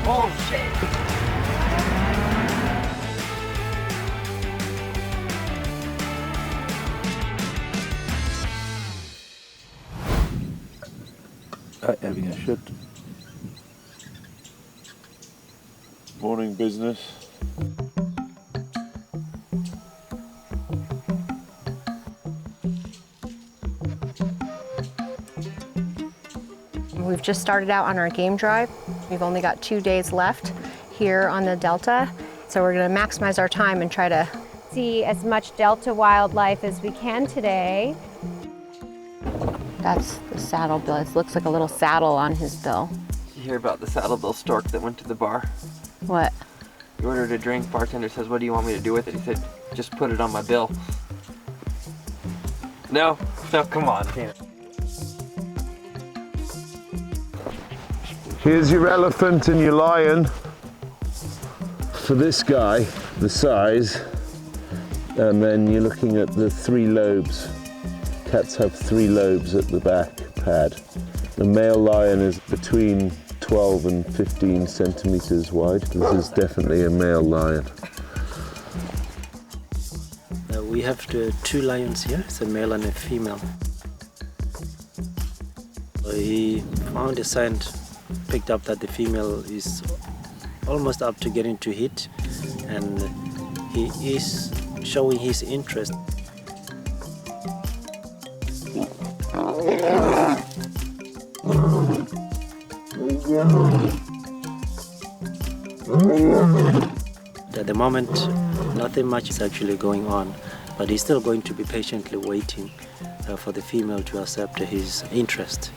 Bullshit. Having a shit. Morning business. We've just started out on our game drive. We've only got 2 days left here on the Delta, so we're going to maximize our time and try to see as much Delta wildlife as we can today. That's the saddlebill. It looks like a little saddle on his bill. Did you hear about the saddlebill stork that went to the bar? What? He ordered a drink. Bartender says, "What do you want me to do with it?" He said, "Just put it on my bill." No, come on, Tina. Here's your elephant and your lion. For this guy, the size, and then you're looking at the 3 lobes. Cats have 3 lobes at the back pad. The male lion is between 12 and 15 centimeters wide. This is definitely a male lion. We have 2 lions here, it's a male and a female. He found a scent, picked up that the female is almost up to getting to heat, and he is showing his interest. At the moment, nothing much is actually going on, but he's still going to be patiently waiting for the female to accept his interest.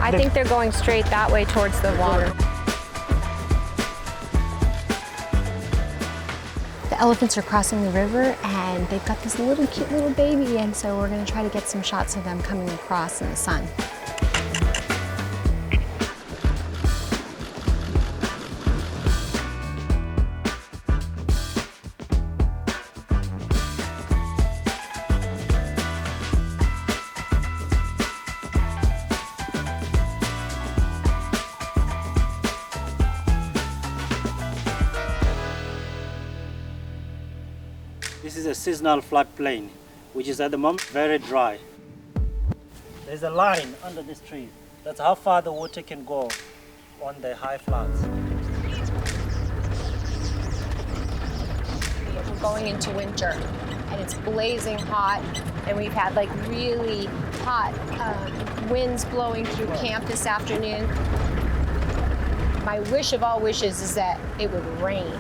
I think they're going straight that way towards the water. The elephants are crossing the river and they've got this little cute little baby, and so we're going to try to get some shots of them coming across in the sun. This is a seasonal floodplain, which is at the moment very dry. There's a line under this tree. That's how far the water can go on the high floods. We're going into winter and it's blazing hot, and we've had like really hot winds blowing through camp this afternoon. My wish of all wishes is that it would rain.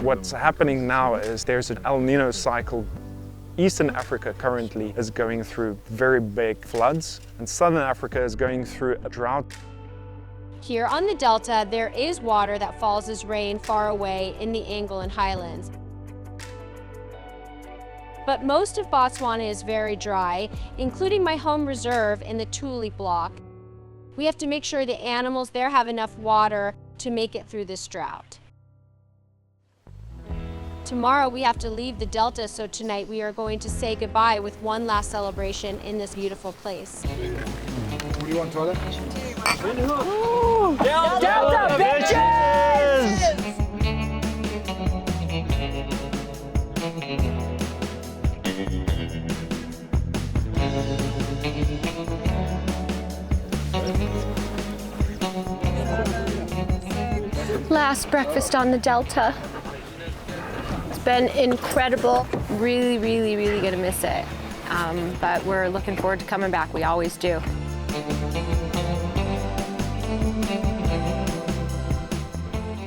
What's happening now is there's an El Nino cycle. Eastern Africa currently is going through very big floods, and Southern Africa is going through a drought. Here on the Delta, there is water that falls as rain far away in the Angolan highlands. But most of Botswana is very dry, including my home reserve in the Tuli Block. We have to make sure the animals there have enough water to make it through this drought. Tomorrow we have to leave the Delta, so tonight we are going to say goodbye with one last celebration in this beautiful place. What do you want, toilet? Ooh, Delta bitches! Last breakfast on the Delta. It's been incredible. Really, really, really gonna miss it. But we're looking forward to coming back. We always do.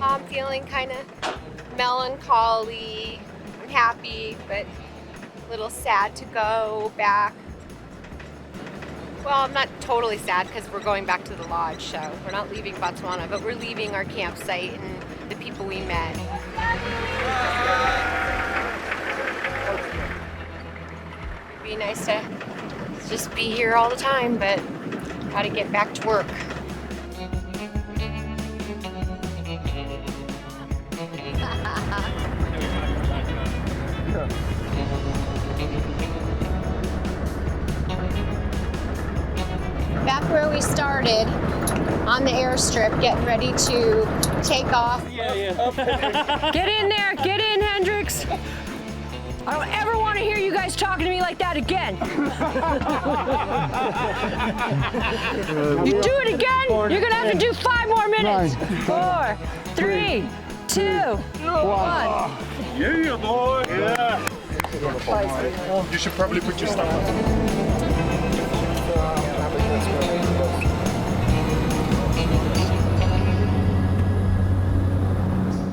I'm feeling kind of melancholy. I'm happy, but a little sad to go back. Well, I'm not totally sad because we're going back to the lodge, so we're not leaving Botswana, but we're leaving our campsite and the people we met. It'd be nice to just be here all the time, but gotta get back to work. back where we started on the airstrip, getting ready to take off. Get in there, get in, Hendrix. I don't ever want to hear you guys talking to me like that again. You do it again, you're gonna have to do 5 more minutes. 4, 3, 2, 1. Yeah, boy. Yeah. You should probably put your stuff on.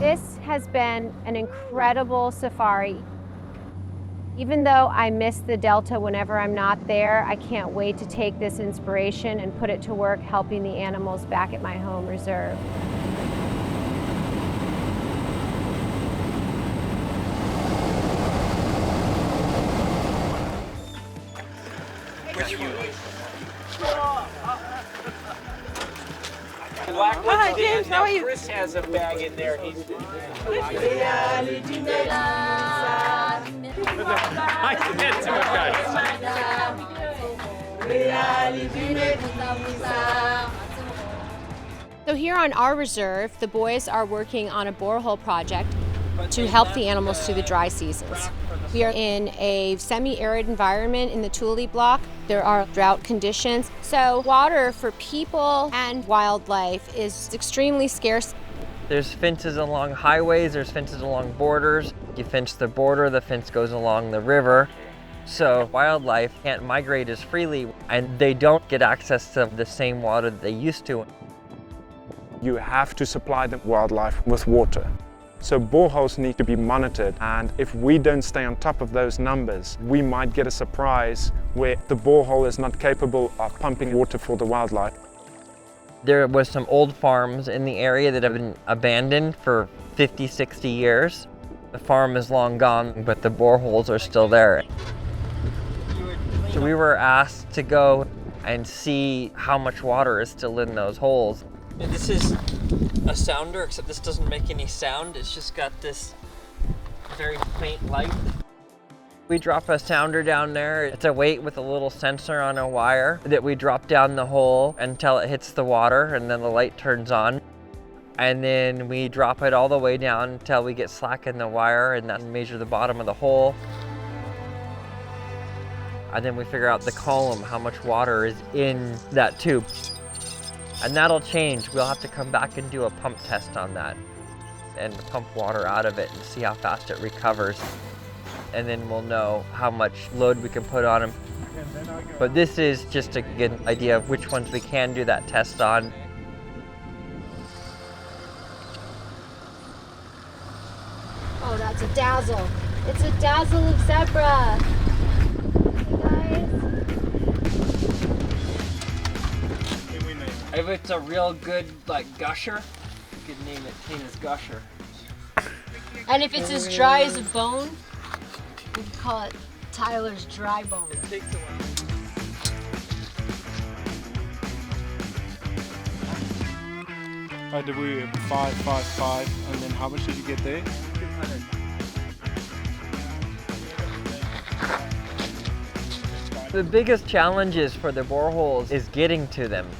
This has been an incredible safari. Even though I miss the Delta whenever I'm not there, I can't wait to take this inspiration and put it to work helping the animals back at my home reserve. Hi, James. How are you? Chris has a bag in there. He's So here on our reserve, the boys are working on a borehole project to help the animals through the dry seasons. We are in a semi-arid environment in the Tuli Block. There are drought conditions, so water for people and wildlife is extremely scarce. There's fences along highways, there's fences along borders. You fence the border, the fence goes along the river. So wildlife can't migrate as freely, and they don't get access to the same water that they used to. You have to supply the wildlife with water. So boreholes need to be monitored, and if we don't stay on top of those numbers, we might get a surprise where the borehole is not capable of pumping water for the wildlife. There was some old farms in the area that have been abandoned for 50, 60 years. The farm is long gone, but the boreholes are still there. So we were asked to go and see how much water is still in those holes. And this is a sounder, except this doesn't make any sound. It's just got this very faint light. We drop a sounder down there. It's a weight with a little sensor on a wire that we drop down the hole until it hits the water, and then the light turns on. And then we drop it all the way down until we get slack in the wire, and then measure the bottom of the hole. And then we figure out the column, how much water is in that tube. And that'll change. We'll have to come back and do a pump test on that and pump water out of it and see how fast it recovers. And then we'll know how much load we can put on them. But this is just to get an idea of which ones we can do that test on. Oh, that's a dazzle. It's a dazzle of zebra. Hey guys. If it's a real good, gusher, you could name it Tina's Gusher. And if it's as dry as a bone, we could call it Tyler's Dry Bone. Did we 555, and then how much did you get there? 200. The biggest challenges for the boreholes is getting to them.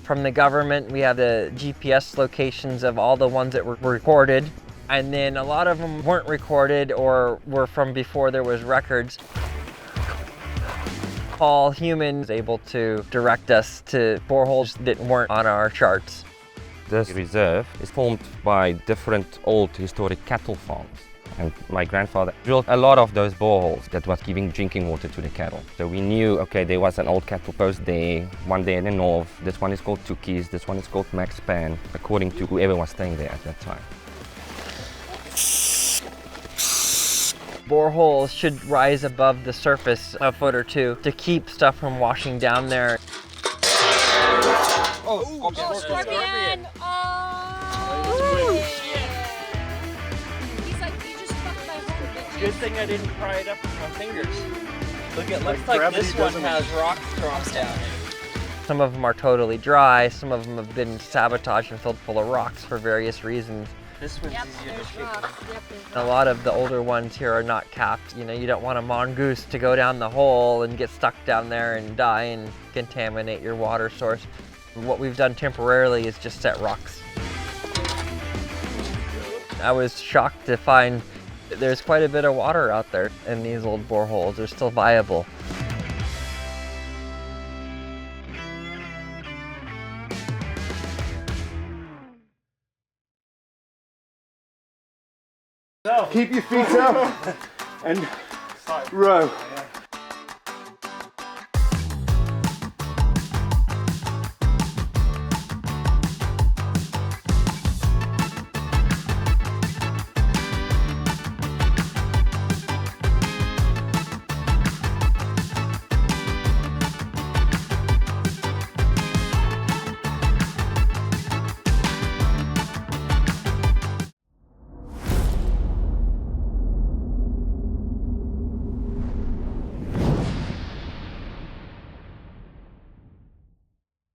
From the government, we have the GPS locations of all the ones that were recorded, and then a lot of them weren't recorded or were from before there was records. All humans able to direct us to boreholes that weren't on our charts. This reserve is formed by different old historic cattle farms. And my grandfather drilled a lot of those boreholes that was giving drinking water to the cattle. So we knew, okay, there was an old cattle post there, one there in the north. This one is called Tukis, this one is called Maxpan, according to whoever was staying there at that time. Boreholes should rise above the surface a foot or two to keep stuff from washing down there. Oh, scorpion! He's like, you just fucked my whole bitch. Good thing I didn't pry it up with my fingers. Look, it looks like this one has rocks dropped down it. Some of them are totally dry, some of them have been sabotaged and filled full of rocks for various reasons. This one's easier to kick. A lot of the older ones here are not capped. You know, you don't want a mongoose to go down the hole and get stuck down there and die and contaminate your water source. What we've done temporarily is just set rocks. I was shocked to find there's quite a bit of water out there in these old boreholes. They're still viable. Keep your feet up and row.